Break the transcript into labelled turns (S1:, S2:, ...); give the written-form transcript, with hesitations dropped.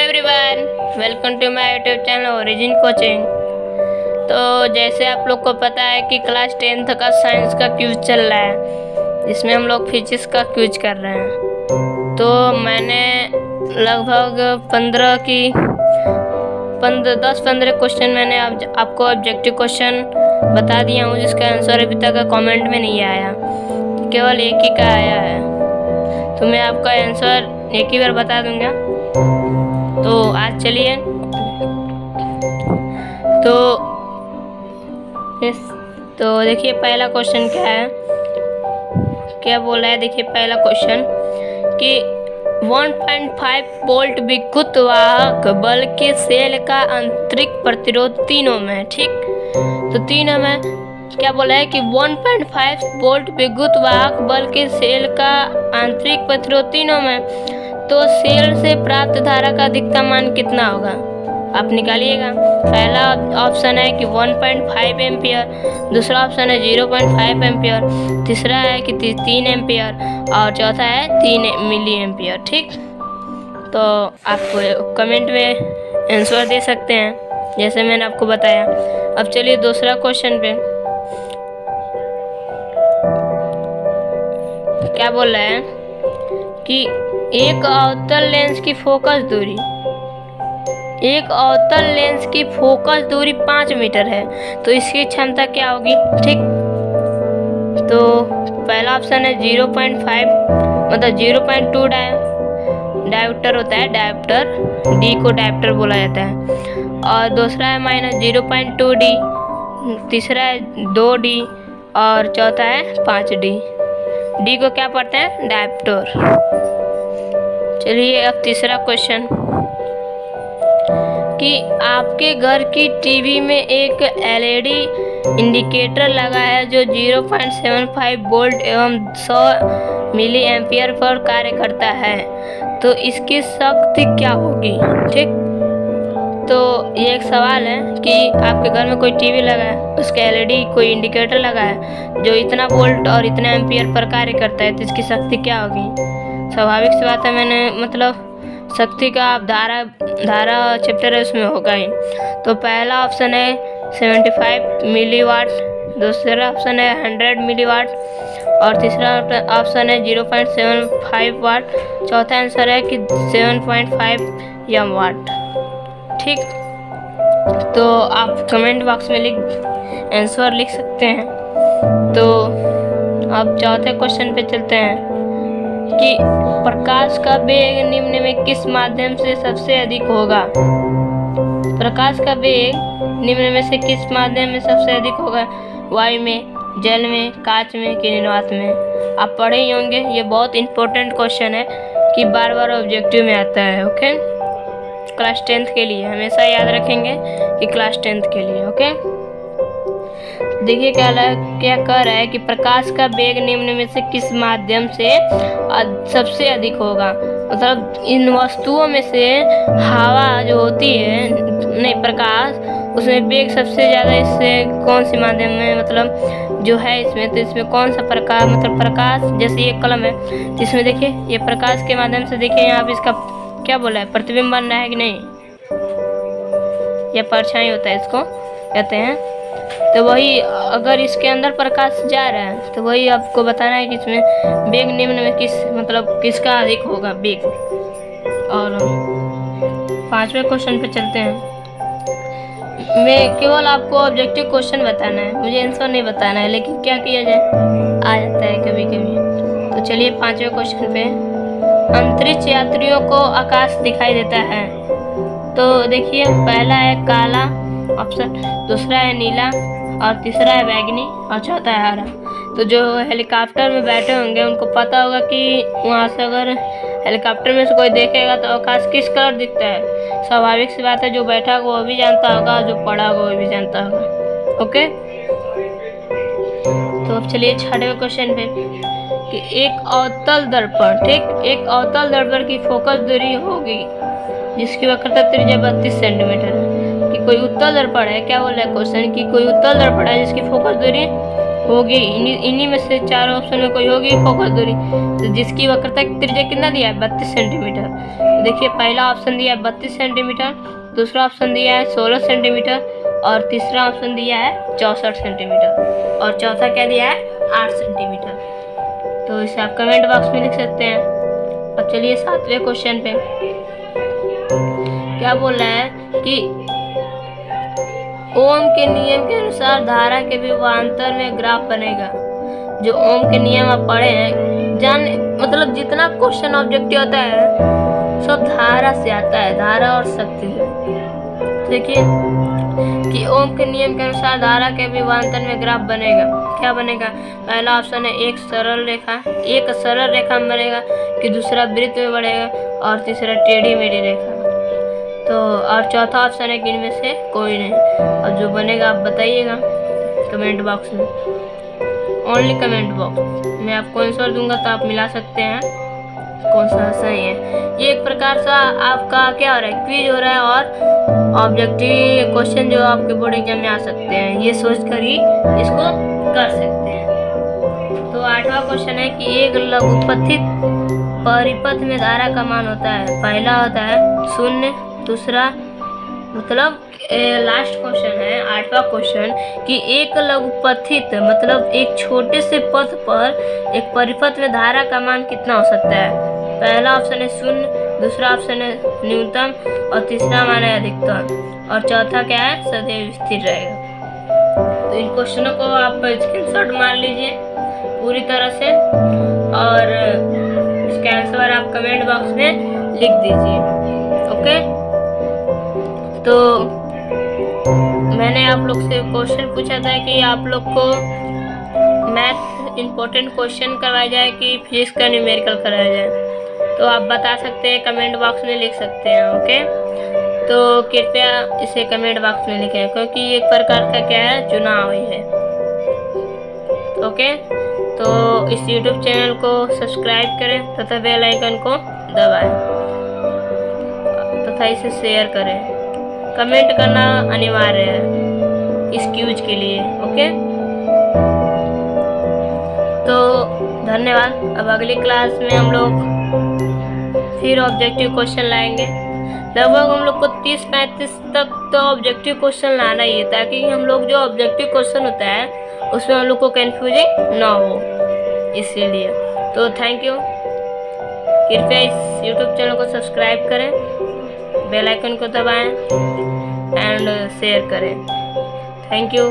S1: Everyone, welcome to my YouTube channel origin coaching. तो जैसे आप लोग को पता है कि क्लास 10th का साइंस का क्विज चल रहा है, इसमें हम लोग फिजिक्स का क्विज कर रहे हैं। तो मैंने लगभग 10-15 क्वेश्चन मैंने आपको ऑब्जेक्टिव क्वेश्चन बता दिया हूँ, जिसका आंसर अभी तक कमेंट में नहीं आया, केवल एक ही का आया है। तो मैं आपका आंसर एक ही बार बता दूंगा। तो आज चलिए, तो देखिए पहला क्वेश्चन क्या है, क्या बोला है। देखिए पहला क्वेश्चन कि 1.5 वोल्ट विद्युत वाहक बल के सेल का आंतरिक प्रतिरोध तीनों में, ठीक। तो तीनों में क्या बोला है कि 1.5 वोल्ट विद्युत वाहक बल के सेल का आंतरिक प्रतिरोध तीनों में, तो सेल से प्राप्त धारा का अधिकतम मान कितना होगा, आप निकालिएगा। पहला ऑप्शन है कि 1.5 एम्पियर, दूसरा ऑप्शन है 0.5 एम्पियर, तीसरा है कि 3 एम्पियर और चौथा है 3 मिली एम्पियर, ठीक। तो आप कमेंट में आंसर दे सकते हैं जैसे मैंने आपको बताया। अब चलिए दूसरा क्वेश्चन पे, क्या बोल रहा है कि एक अवतल लेंस की फोकस दूरी 5 मीटर है, तो इसकी क्षमता क्या होगी, ठीक। तो पहला ऑप्शन है 0.5, मतलब 0.2 डायोप्टर होता है, डायोप्टर डी को डायोप्टर बोला जाता है, और दूसरा है -0.2 डी, तीसरा है 2 डी और चौथा है 5 डी। डी को क्या पढ़ते हैं, डायोप्टर। चलिए अब तीसरा क्वेश्चन कि आपके घर की टीवी में एक एलईडी इंडिकेटर लगा है जो 0.75 वोल्ट एवं 100 मिली एम्पियर पर कार्य करता है, तो इसकी शक्ति क्या होगी, ठीक। तो ये एक सवाल है कि आपके घर में कोई टीवी लगा है, उसके एलईडी कोई इंडिकेटर लगा है जो इतना वोल्ट और इतना एम्पियर पर कार्य करता है, तो इसकी शक्ति क्या होगी। स्वाभाविक सी बात है, मैंने मतलब शक्ति का आप धारा चैप्टर है उसमें होगा ही। तो पहला ऑप्शन है 75 मिलीवाट, दूसरा ऑप्शन है 100 मिलीवाट और तीसरा ऑप्शन है 0.75 वाट, चौथा आंसर है कि 7.5 एम वाट, ठीक। तो आप कमेंट बॉक्स में आंसर लिख सकते हैं। तो अब चौथे क्वेश्चन पे चलते हैं कि प्रकाश का वेग निम्न में किस माध्यम से सबसे अधिक होगा। प्रकाश का वेग निम्न में से किस माध्यम में सबसे अधिक होगा, वायु में, जल में, कांच में कि निर्वात में। आप पढ़े ही होंगे, ये बहुत इंपॉर्टेंट क्वेश्चन है कि बार बार ऑब्जेक्टिव में आता है, ओके। क्लास 10th के लिए हमेशा याद रखेंगे कि क्लास 10th के लिए, ओके। देखिए क्या कह रहा है कि प्रकाश का वेग निम्न में से किस माध्यम से सबसे अधिक होगा। मतलब इन वस्तुओं में से हवा जो होती है, नहीं प्रकाश, उसमें वेग सबसे ज़्यादा इससे कौन सी माध्यम में मतलब जो है इसमें, तो इसमें कौन सा प्रकाश, मतलब प्रकाश जैसे ये कलम है, तो इसमें देखिए ये प्रकाश के माध्यम से, देखिए यहाँ पे इसका क्या बोला है, प्रतिबिंब बन रहा है कि नहीं, यह परछाई होता है, इसको कहते हैं। तो वही अगर इसके अंदर प्रकाश जा रहा है तो वही आपको बताना है कि इसमें वेग निम्न में किसका अधिक होगा वेग। और पांचवें क्वेश्चन पे चलते हैं। मैं केवल आपको ऑब्जेक्टिव क्वेश्चन बताना है, मुझे आंसर नहीं बताना है, लेकिन क्या किया जाए, आ जाता है कभी कभी। तो चलिए पांचवें क्वेश्चन पे, अंतरिक्ष यात्रियों को आकाश दिखाई देता है। तो देखिए पहला है काला ऑप्शन, दूसरा है नीला और तीसरा है बैगनी और चौथा है हरा। तो जो हेलीकॉप्टर में बैठे होंगे उनको पता होगा कि वहाँ से अगर हेलीकॉप्टर में से कोई देखेगा तो आकाश किस कलर दिखता है। स्वाभाविक सी बात है, जो बैठा होगा वो भी जानता होगा, जो पढ़ा होगा वो भी जानता होगा, ओके। तो अब चलिए छठवें क्वेश्चन पे कि एक अवतल दर्पण, ठीक, एक अवतल दर्पण की फोकस दूरी होगी जिसकी वक्रता त्रिज्या 32 सेंटीमीटर है। कि कोई उत्तल दर्पण है, क्या बोला है क्वेश्चन कि कोई उत्तल दर्पण है जिसकी फोकस दूरी होगी, इन्हीं में से चारों ऑप्शन में कोई होगी फोकस दूरी, तो जिसकी वक्रता त्रिज्या कितना दिया है, 32 सेंटीमीटर। देखिए पहला ऑप्शन दिया है 32 सेंटीमीटर, दूसरा ऑप्शन दिया है 16 सेंटीमीटर और तीसरा ऑप्शन दिया है 64 सेंटीमीटर और चौथा क्या दिया है 8 सेंटीमीटर। तो इसे आप कमेंट बॉक्स में लिख सकते हैं। अब चलिए 7वें क्वेश्चन पे क्या बोल रहा है कि ओम के नियम के अनुसार धारा के विभवांतर में ग्राफ बनेगा। जो ओम के नियम आप पढ़े हैं, मतलब जितना क्वेश्चन ऑब्जेक्टिव होता है सब धारा से आता है, धारा और शक्ति से। देखिए कि ओम के नियम के अनुसार धारा के विभवांतर में ग्राफ बनेगा। क्या बनेगा? पहला ऑप्शन है एक सरल रेखा में बनेगा, कि दूसरा वृत्त में बढ़ेगा और तीसरा टेढ़ी मेढ़ी रेखा। तो और चौथा ऑप्शन है कि इनमें से कोई नहीं। और जो बनेगा आप बताइएगा कमेंट बॉक्स में, ओनली कमेंट बॉक्स। मैं आपको आंसर दूंगा तो आप मिला सकते हैं कौन सा सही है। ये एक प्रकार से आपका क्या हो रहा है, क्विज हो रहा है और ऑब्जेक्टिव क्वेश्चन जो आपके बोर्ड एग्जाम में आ सकते हैं, ये सोच कर ही इसको कर सकते हैं। तो 8वां क्वेश्चन है कि एक लघुपथित परिपथ में धारा का मान होता है। पहला होता है 0, दूसरा मतलब लास्ट क्वेश्चन है 8वां क्वेश्चन कि एक लघुपथित मतलब एक छोटे से पथ पर एक परिपथ में धारा का मान कितना हो सकता है। पहला ऑप्शन है 0, दूसरा ऑप्शन है न्यूनतम और तीसरा मान है अधिकतम और चौथा क्या है सदैव स्थिर रहेगा। तो इन क्वेश्चनों को आप स्क्रीनशॉट मार लीजिए पूरी तरह से और इसका आंसर आप कमेंट बॉक्स में लिख दीजिए। ओके, तो मैंने आप लोग से क्वेश्चन पूछा था कि आप लोग को मैथ इम्पोर्टेंट क्वेश्चन करवाया जाए कि फिजिक्स का न्यूमेरिकल कराया जाए, तो आप बता सकते हैं, कमेंट बॉक्स में लिख सकते हैं। ओके, तो कृपया इसे कमेंट बॉक्स में लिखें क्योंकि ये एक प्रकार का क्या है चुनाव ही है। ओके, तो इस YouTube चैनल को सब्सक्राइब करें तथा बेल आइकन को दबाएं तथा इसे शेयर करें। कमेंट करना अनिवार्य है इस क्यूज के लिए। ओके, तो धन्यवाद। अब अगली क्लास में हम लोग फिर ऑब्जेक्टिव क्वेश्चन लाएंगे। लगभग हम लोग को 30-35 तक तो ऑब्जेक्टिव क्वेश्चन लाना ही है, ताकि हम लोग जो ऑब्जेक्टिव क्वेश्चन होता है उसमें हम लोग को कंफ्यूजिंग ना हो, इसीलिए। तो थैंक यू। कृपया इस YouTube चैनल को सब्सक्राइब करें, बेल आइकन को दबाएं एंड शेयर करें। Thank you.